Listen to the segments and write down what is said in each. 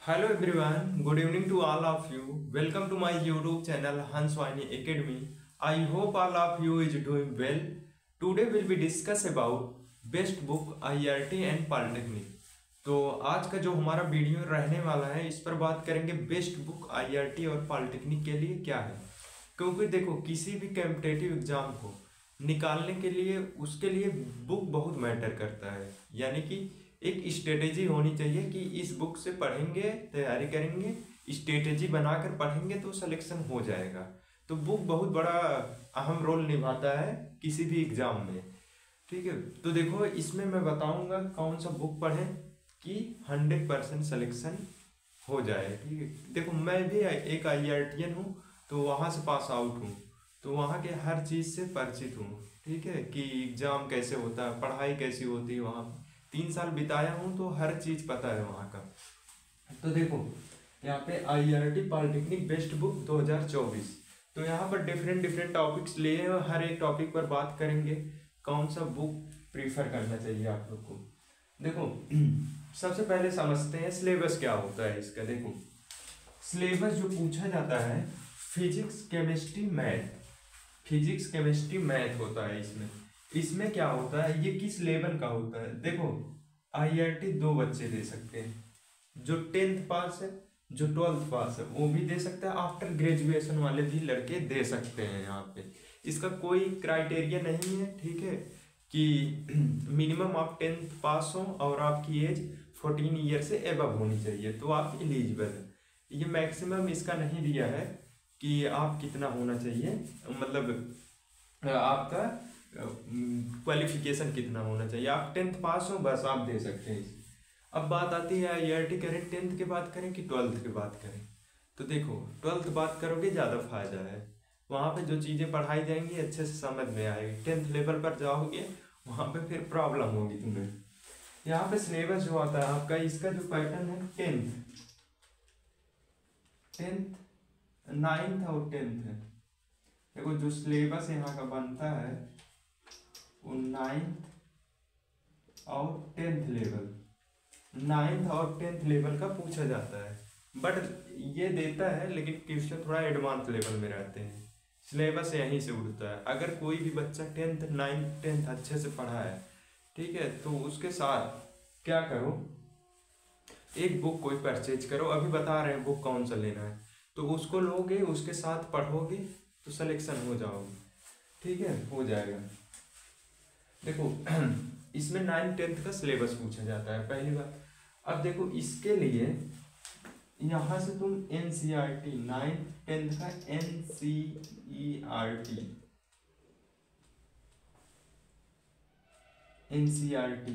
Hello everyone, good evening to all of you. Welcome to my YouTube channel Hans Vaini Academy. I hope all of you is doing well. Today we'll be discuss about best book IRT and Polytechnic. तो आज का जो हमारा video रहने वाला है इस पर बात करेंगे बेस्ट बुक IRT और पॉलिटेक्निक के लिए क्या है। क्योंकि देखो किसी भी कॉम्पिटिटिव एग्जाम को निकालने के लिए उसके लिए बुक बहुत मैटर करता है, यानी कि एक स्ट्रेटेजी होनी चाहिए कि इस बुक से पढ़ेंगे, तैयारी करेंगे, स्ट्रेटेजी बनाकर पढ़ेंगे तो सिलेक्शन हो जाएगा। तो बुक बहुत बड़ा अहम रोल निभाता है किसी भी एग्जाम में। ठीक है, तो देखो इसमें मैं बताऊंगा कौन सा बुक पढ़ें कि 100% सिलेक्शन हो जाए। ठीक है, देखो मैं भी एक IRTN हूँ, तो वहाँ से पास आउट हूँ, तो वहाँ के हर चीज़ से परिचित हूँ। ठीक है, कि एग्ज़ाम कैसे होता है, पढ़ाई कैसी होती है, वहाँ 3 साल बिताया हूँ तो हर चीज़ पता है वहाँ का। तो देखो यहाँ पे IRT पॉलिटेक्निक बेस्ट बुक 2024, तो यहाँ पर डिफरेंट टॉपिक्स लिए हैं, हर एक टॉपिक पर बात करेंगे कौन सा बुक प्रीफर करना चाहिए आप लोग को। देखो सबसे पहले समझते हैं सिलेबस क्या होता है इसका। देखो सिलेबस जो पूछा जाता है फिजिक्स केमिस्ट्री मैथ होता है। इसमें क्या होता है, ये किस लेवल का होता है। देखो IRT 2 बच्चे दे सकते हैं, जो 10th पास है, जो 12th पास है वो भी दे सकता है, आफ्टर ग्रेजुएशन वाले भी लड़के दे सकते हैं। यहाँ पे इसका कोई क्राइटेरिया नहीं है। ठीक है, कि मिनिमम आप 10th पास हो और आपकी एज 14 ईयर से एबव होनी चाहिए तो आप एलिजिबल है। ये मैक्सिमम इसका नहीं दिया है कि आप कितना होना चाहिए, मतलब आपका क्वालिफिकेशन कितना होना चाहिए। आप 10th पास हो बस आप दे सकते हैं। अब बात आती है IRT करें 10th की बात करें कि 12th की बात करें। तो देखो 12th बात करोगे ज़्यादा फायदा है, वहाँ पे जो चीज़ें पढ़ाई जाएंगी अच्छे से समझ में आएगी। 10th लेवल पर जाओगे वहाँ पे फिर प्रॉब्लम होगी तुम्हें। यहाँ पे सिलेबस जो आता है आपका, इसका जो पैटर्न है 10th 9th और 10th है। देखो जो सिलेबस यहाँ का बनता है वो 9th और 10th लेवल का पूछा जाता है। बट ये देता है लेकिन क्वेश्चन थोड़ा एडवांस लेवल में रहते हैं, सिलेबस यहीं से उड़ता है। अगर कोई भी बच्चा 10th 9th 10th अच्छे से पढ़ा है, ठीक है, तो उसके साथ क्या करो, एक बुक कोई परचेज करो। अभी बता रहे हैं बुक कौन सा लेना है, तो उसको लोगे, उसके साथ पढ़ोगे तो सिलेक्शन हो जाओगे। ठीक है, हो जाएगा। देखो इसमें 9th 10th का सिलेबस पूछा जाता है पहली बात। अब देखो इसके लिए यहाँ से तुम NCERT 9th 10th का NCERT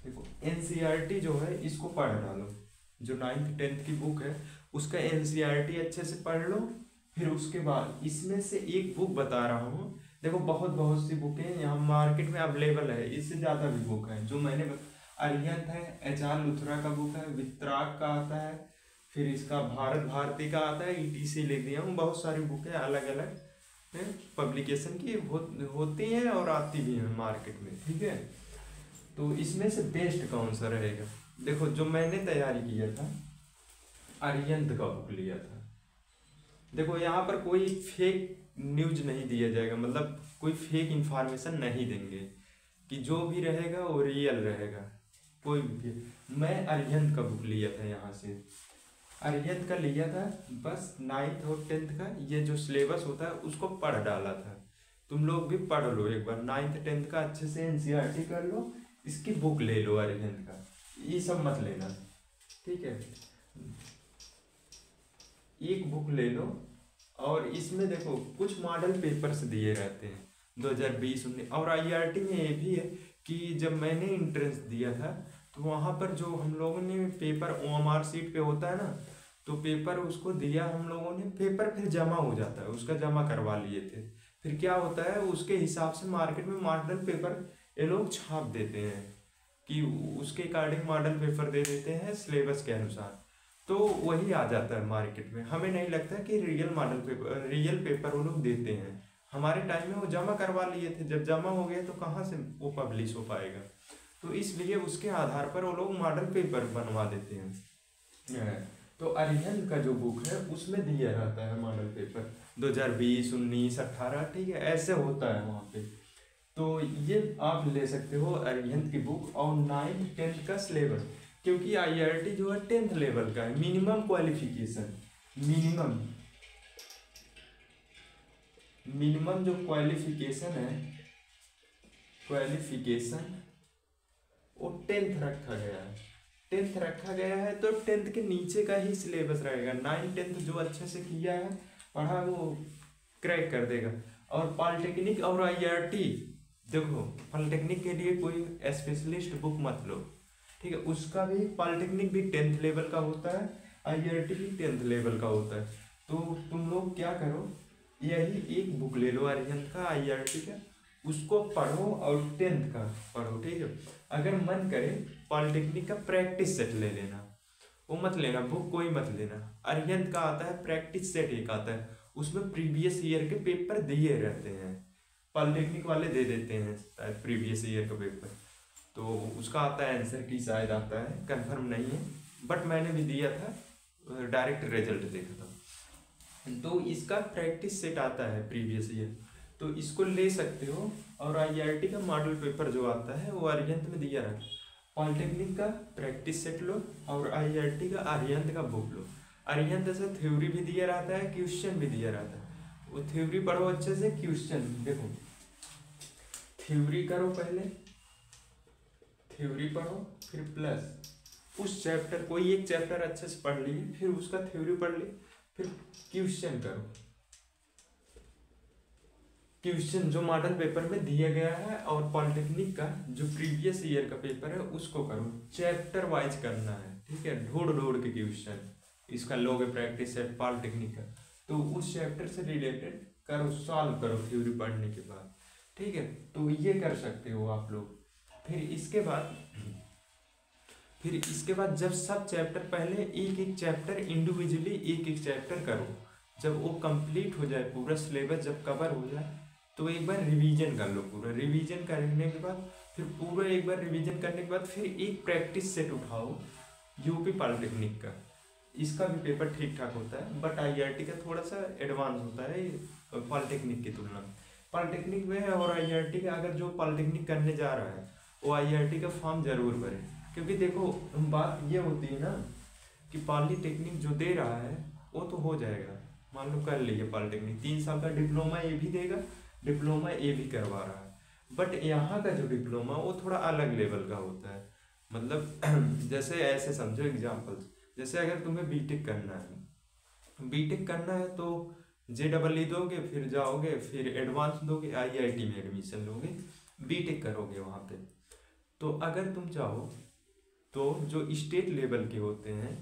देखो NCERT जो है इसको पढ़ डालो। जो 9th 10th की बुक है उसका NCERT अच्छे से पढ़ लो। फिर उसके बाद इसमें से एक बुक बता रहा हूँ। देखो बहुत सी बुकें यहाँ मार्केट में अवेलेबल है, इससे ज़्यादा भी बुक है। जो मैंने अरिहंत है, HR लुथरा का बुक है, वितराग का आता है, फिर इसका भारत भारती का आता है, ETC लिख दिया हूँ। बहुत सारी बुकें अलग अलग पब्लिकेशन की होती हैं और आती भी हैं मार्केट में। ठीक है, तो इसमें से बेस्ट कौन सा रहेगा। देखो जो मैंने तैयारी किया था अरिहंत का बुक लिया था। देखो यहाँ पर कोई फेक न्यूज नहीं दिया जाएगा, मतलब कोई फेक इंफॉर्मेशन नहीं देंगे, कि जो भी रहेगा वो रियल रहेगा। कोई भी, मैं अरिहंत का बुक लिया था, यहाँ से अरिहंत का लिया था। बस 9th और 10th का ये जो सिलेबस होता है उसको पढ़ डाला था। तुम लोग भी पढ़ लो एक बार, 9th 10th का अच्छे से NCERT कर लो, इसकी बुक ले लो अरिहंत का, ये सब मत लेना। ठीक है, एक बुक ले लो। और इसमें देखो कुछ मॉडल पेपर्स दिए रहते हैं 2020-19। और IRT में ये भी है कि जब मैंने एंट्रेंस दिया था तो वहाँ पर जो हम लोगों ने पेपर OMR सीट पे होता है ना, तो पेपर उसको दिया हम लोगों ने, पेपर फिर जमा हो जाता है, उसका जमा करवा लिए थे। फिर क्या होता है उसके हिसाब से मार्केट में मॉडल पेपर ये लोग छाप देते हैं, कि उसके अकॉर्डिंग मॉडल पेपर दे देते हैं सिलेबस के अनुसार, तो वही आ जाता है मार्केट में। हमें नहीं लगता कि रियल पेपर वो लोग देते हैं। हमारे टाइम में वो जमा करवा लिए थे, जब जमा हो गए तो कहाँ से वो पब्लिश हो पाएगा। तो इसलिए उसके आधार पर वो लोग मॉडल पेपर बनवा देते हैं। तो अरिहंत का जो बुक है उसमें दिया रहता है मॉडल पेपर 2020, 19, 18, ठीक है, ऐसे होता है वहाँ पे। तो ये आप ले सकते हो अरिहंत की बुक। और 9th 10th का सिलेबस, क्योंकि IRT जो है 10th लेवल का है, मिनिमम क्वालिफिकेशन, मिनिमम जो क्वालिफिकेशन है, वो 10th रखा गया है। 10th रखा गया है तो 10th के नीचे का ही सिलेबस रहेगा। 9 10th जो अच्छे से किया है, पढ़ा, वो क्रैक कर देगा। और पॉलिटेक्निक और IRT, देखो पॉलिटेक्निक के लिए कोई स्पेशलिस्ट बुक मत लो, ठीक है, उसका भी पॉलिटेक्निक भी 10th लेवल का होता है, IRT भी 10th लेवल का होता है। तो तुम लोग क्या करो, यही एक बुक ले लो अरिहंत का, IRT का, उसको पढ़ो और 10th का पढ़ो, ठीक है। अगर मन करे पॉलिटेक्निक का प्रैक्टिस सेट ले लेना, वो मत लेना, बुक कोई मत लेना। अरिहंत का आता है प्रैक्टिस सेट, एक आता है, उसमें प्रीवियस ईयर के पेपर दिए रहते हैं, पॉलिटेक्निक वाले दे देते हैं शायद प्रीवियस ईयर का पेपर, तो उसका आता है आंसर की, शायद आता है, कंफर्म नहीं है, बट मैंने भी दिया था, डायरेक्ट रिजल्ट देखा था। तो इसका प्रैक्टिस सेट आता है प्रीवियस ईयर, तो इसको ले सकते हो। और IRT का मॉडल पेपर जो आता है वो अरिहंत में दिया रहता है। पॉलिटेक्निक का प्रैक्टिस सेट लो और IRT का अरिहंत का बुक लो। अरिहंत से थ्योरी भी दिया रहता है, क्वेश्चन भी दिया रहता है, वो थ्योरी पढ़ो अच्छे से, क्वेश्चन देखो, थ्योरी करो पहले, थ्योरी पढ़ो, फिर प्लस उस चैप्टर, कोई एक चैप्टर अच्छे से पढ़ लिए, फिर उसका थ्योरी पढ़ लिए, फिर क्वेश्चन करो, क्वेश्चन जो मॉडल पेपर में दिया गया है। और पॉलिटेक्निक का जो प्रीवियस ईयर का पेपर है उसको करो, चैप्टर वाइज करना है, ठीक है, ढूंढ ढूंढ के क्वेश्चन, इसका लोगे प्रैक्टिस सेट पॉलिटेक्निक का, तो उस चैप्टर से रिलेटेड करो, सॉल्व करो थ्योरी पढ़ने के बाद, ठीक है। तो ये कर सकते हो आप लोग। फिर इसके बाद जब सब चैप्टर, पहले एक एक चैप्टर इंडिविजुअली एक एक चैप्टर करो, जब वो कंप्लीट हो जाए, पूरा सिलेबस जब कवर हो जाए, तो एक बार रिवीजन कर लो पूरा। रिवीजन करने के बाद, फिर पूरा एक बार रिवीजन करने के बाद, फिर एक प्रैक्टिस सेट उठाओ यूपी पॉलिटेक्निक का, इसका भी पेपर ठीक ठाक होता है, बट IRT का थोड़ा सा एडवांस होता है पॉलिटेक्निक की तुलना में। पॉलिटेक्निक में और IRT का, अगर जो पॉलिटेक्निक करने जा रहा है वो IRT का फॉर्म जरूर भरे, क्योंकि देखो बात ये होती है ना कि पॉलिटेक्निक जो दे रहा है वो तो हो जाएगा, मान लो कर लीजिए पॉलिटेक्निक 3 साल का डिप्लोमा ये भी देगा, डिप्लोमा ये भी करवा रहा है, बट यहाँ का जो डिप्लोमा वो थोड़ा अलग लेवल का होता है। मतलब जैसे ऐसे समझो एग्जाम्पल, जैसे अगर तुम्हें बीटेक करना है तो JEE दोगे, फिर जाओगे, फिर एडवांस दोगे, IIT में एडमिशन लोगे, बीटेक करोगे वहाँ पे। तो अगर तुम चाहो तो जो स्टेट लेवल के होते हैं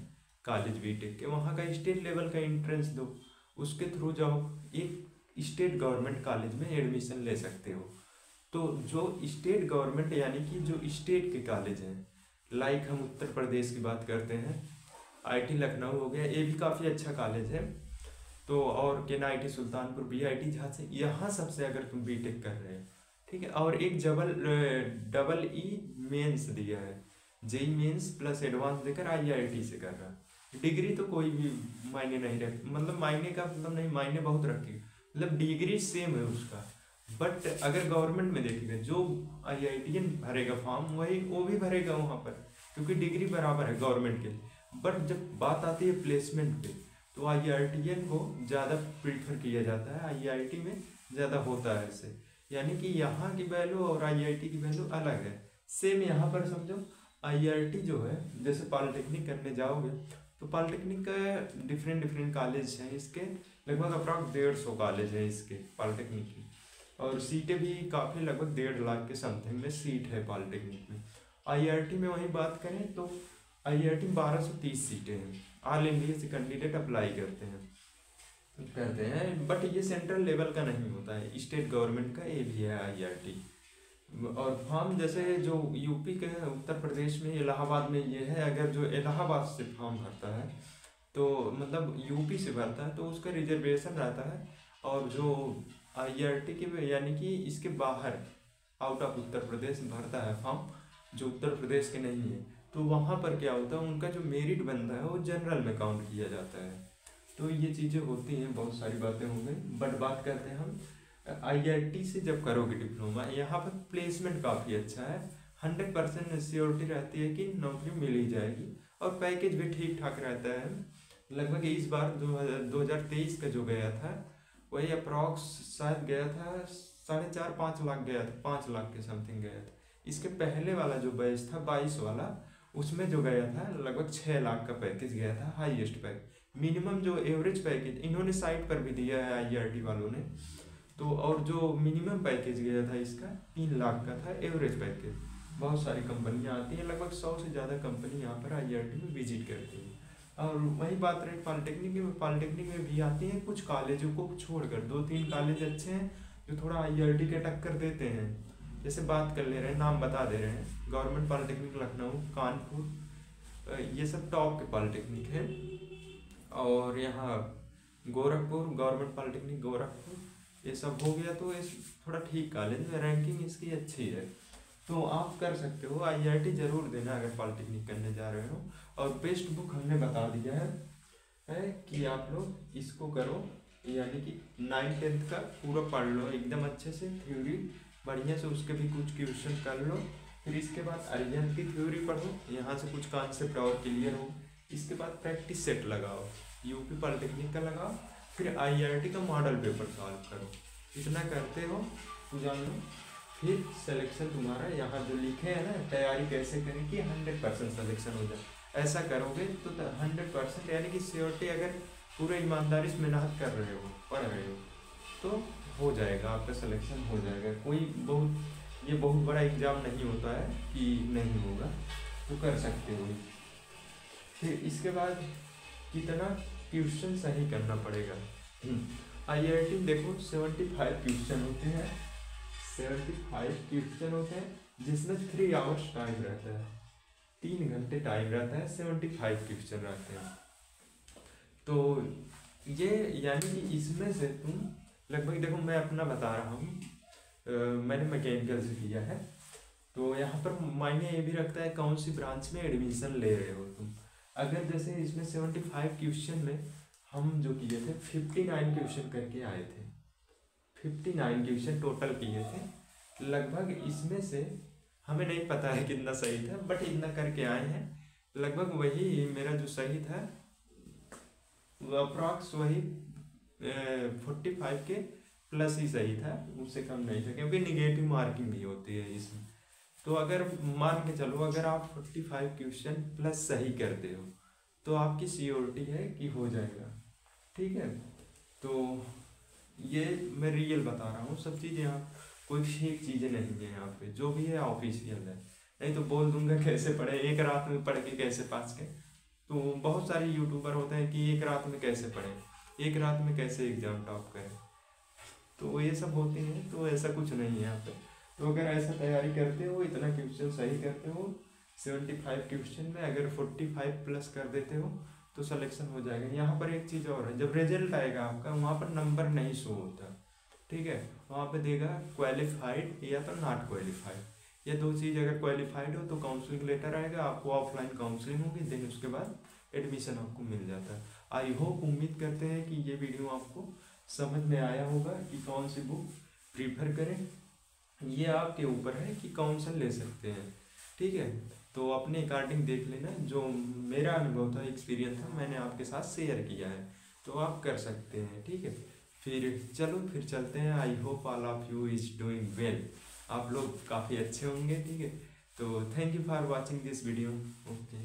कॉलेज बीटेक के, वहाँ का स्टेट लेवल का एंट्रेंस दो, उसके थ्रू जाओ, एक स्टेट गवर्नमेंट कॉलेज में एडमिशन ले सकते हो। तो जो स्टेट गवर्नमेंट यानी कि जो स्टेट के कॉलेज हैं, लाइक हम उत्तर प्रदेश की बात करते हैं, IIT लखनऊ हो गया, ये भी काफ़ी अच्छा कॉलेज है। तो और NIT सुल्तानपुर, BIT झांसी, यहाँ सबसे अगर तुम बीटेक कर रहे हो, ठीक है, और एक EE मेंस दिया है, JEE मेंस प्लस एडवांस देकर IIT से कर रहा है। डिग्री तो कोई भी मायने नहीं रख, मतलब मायने का मतलब नहीं, मायने बहुत रखेगा, मतलब डिग्री सेम है उसका, बट अगर गवर्नमेंट में देखेगा, जो IITian भरेगा फॉर्म वही वो भी भरेगा वहाँ पर, क्योंकि डिग्री बराबर है गवर्नमेंट के लिए। बट जब बात आती है प्लेसमेंट पे, तो IITian को ज़्यादा प्रीफर किया जाता है, IIT में ज़्यादा होता है ऐसे, यानी कि यहाँ की वैल्यू और IIT की वैल्यू अलग है। सेम यहाँ पर समझो, IIT जो है, जैसे पॉलिटेक्निक करने जाओगे तो पॉलिटेक्निक का डिफरेंट कॉलेज हैं इसके, लगभग अप्रॉक्स 150 कॉलेज है इसके पॉलिटेक्निक की, और सीटें भी काफ़ी, लगभग 1.5 लाख के समथिंग में सीट है पॉलिटेक्निक में। IIT में वहीं बात करें तो IIT में 1230 सीटें हैं, ऑल इंडिया से कैंडिडेट अप्लाई करते हैं, बट ये सेंट्रल लेवल का नहीं होता है, स्टेट गवर्नमेंट का ये भी है IIT। और फॉर्म जैसे जो यूपी के उत्तर प्रदेश में इलाहाबाद में ये है, अगर जो इलाहाबाद से फॉर्म भरता है तो मतलब यूपी से भरता है तो उसका रिजर्वेशन रहता है, और जो IIT के यानी कि इसके बाहर आउट ऑफ उत्तर प्रदेश भरता है फॉर्म, जो उत्तर प्रदेश के नहीं है, तो वहाँ पर क्या होता है, उनका जो मेरिट बनता है वो जनरल में काउंट किया जाता है। तो ये चीज़ें होती हैं, बहुत सारी बातें हो गई। बट बात करते हैं हम IIT से जब करोगे डिप्लोमा, यहाँ पर प्लेसमेंट काफ़ी अच्छा है, 100% श्योरिटी रहती है कि नौकरी मिल ही जाएगी, और पैकेज भी ठीक ठाक रहता है। लगभग इस बार 2023 का जो गया था वही अप्रॉक्स शायद गया था 4.5-5 लाख गया था, 5 लाख के समथिंग गया था। इसके पहले वाला जो बैच था 22 वाला, उसमें जो गया था लगभग 6 लाख का पैकेज गया था, हाईएस्ट पैकेज। मिनिमम जो एवरेज पैकेज इन्होंने साइट पर भी दिया है IIT वालों ने, तो और जो मिनिमम पैकेज गया था इसका 3 लाख का था एवरेज पैकेज। बहुत सारी कंपनियां आती हैं, लगभग 100 से ज़्यादा कंपनी यहाँ पर IIT में विजिट करती हैं। और वही बात रही पॉलिटेक्निक में भी आती हैं, कुछ कॉलेजों को छोड़कर 2-3 कॉलेज अच्छे हैं जो थोड़ा IIT के टक्कर देते हैं। जैसे बात कर ले रहे हैं, नाम बता दे रहे हैं, गवर्नमेंट पॉलिटेक्निक लखनऊ, कानपुर, ये सब टॉप के पॉलिटेक्निक हैं। और यहाँ गोरखपुर, गवर्नमेंट पॉलिटेक्निक गोरखपुर, ये सब हो गया। तो ये थोड़ा ठीक कॉलेज में रैंकिंग इसकी अच्छी है, तो आप कर सकते हो। IIT जरूर देना अगर पॉलिटेक्निक करने जा रहे हो। और बेस्ट बुक हमने बता दिया है कि आप लोग इसको करो, यानी कि 9th-10th का पूरा पढ़ लो एकदम अच्छे से, थ्योरी बढ़िया से, उसके भी कुछ क्वेश्चन कर लो। फिर इसके बाद अरिहंत की थ्योरी पढ़ो, यहाँ से कुछ कॉन्सेप्ट और क्लियर हो। इसके बाद प्रैक्टिस सेट लगाओ, यूपी पॉलिटेक्निक का लगाओ, फिर IIT का मॉडल पेपर सॉल्व करो। इतना करते हो तो जान लो, फिर सिलेक्शन तुम्हारा यहाँ जो लिखे है ना, तैयारी कैसे करें कि 100% सिलेक्शन हो जाए। ऐसा करोगे तो 100% यानी कि श्योरिटी, अगर पूरे ईमानदारी से मेहनत कर रहे हो, पढ़ रहे हो, तो हो जाएगा, आपका सिलेक्शन हो जाएगा। ये बहुत बड़ा एग्जाम नहीं होता है कि नहीं होगा, तो कर सकते हो। फिर इसके बाद कितना क्वेश्चन सही करना पड़ेगा। IIT देखो 75 क्वेश्चन होते हैं, 75 क्वेश्चन होते हैं, जिसमें 3 आवर्स टाइम रहता है, 3 घंटे टाइम रहता है, 75 क्वेश्चन रहते हैं। तो ये यानी कि इसमें से तुम लगभग, देखो मैं अपना बता रहा हूँ, मैंने मैकेनिकल से किया है, तो यहाँ पर मायने ये भी रखता है कौन सी ब्रांच में एडमिशन ले रहे हो तुम। अगर जैसे इसमें 75 क्वेश्चन में हम जो किए थे 59 क्वेश्चन करके आए थे, 59 क्वेश्चन टोटल किए थे। लगभग इसमें से हमें नहीं पता है कितना सही था, बट इतना करके आए हैं। लगभग वही मेरा जो सही था अप्रॉक्स वही 45 के प्लस ही सही था, उससे कम नहीं था, क्योंकि निगेटिव मार्किंग भी होती है इसमें। तो अगर मान के चलो, अगर आप 45 क्वेश्चन प्लस सही करते हो तो आपकी श्योरिटी है कि हो जाएगा, ठीक है। तो ये मैं रियल बता रहा हूँ, सब चीज़ यहाँ कोई फेक चीज़ें नहीं है, यहाँ पे जो भी है ऑफिशियल है। नहीं तो बोल दूंगा कैसे पढ़े, एक रात में पढ़ के कैसे पास के। तो बहुत सारे यूट्यूबर होते हैं कि एक रात में कैसे पढ़ें, एक रात में कैसे एग्जाम टॉप करें, तो ये सब होते हैं। तो ऐसा कुछ नहीं है यहाँ पे। तो अगर ऐसा तैयारी करते हो, इतना क्वेश्चन सही करते हो, 75 क्वेश्चन में अगर 45 प्लस कर देते हो तो सिलेक्शन हो जाएगा। यहाँ पर एक चीज़ और है, जब रिजल्ट आएगा आपका वहाँ पर नंबर नहीं शो होता, ठीक है। वहाँ पे देगा क्वालिफाइड या तो नॉट क्वालिफाइड, ये 2 चीज़। अगर क्वालिफाइड हो तो काउंसलिंग लेटर आएगा, आपको ऑफलाइन काउंसलिंग होगी, देन उसके बाद एडमिशन आपको मिल जाता है। आई होप, उम्मीद करते हैं कि ये वीडियो आपको समझ में आया होगा कि कौन सी बुक प्रीफर करें। ये आपके ऊपर है कि कौन सा ले सकते हैं, ठीक है। तो अपने अकॉर्डिंग देख लेना, जो मेरा अनुभव था, एक्सपीरियंस था, मैंने आपके साथ शेयर किया है, तो आप कर सकते हैं, ठीक है। फिर चलो फिर चलते हैं। I hope all of you is doing well, आप लोग काफ़ी अच्छे होंगे, ठीक है। तो thank you for watching this video, okay.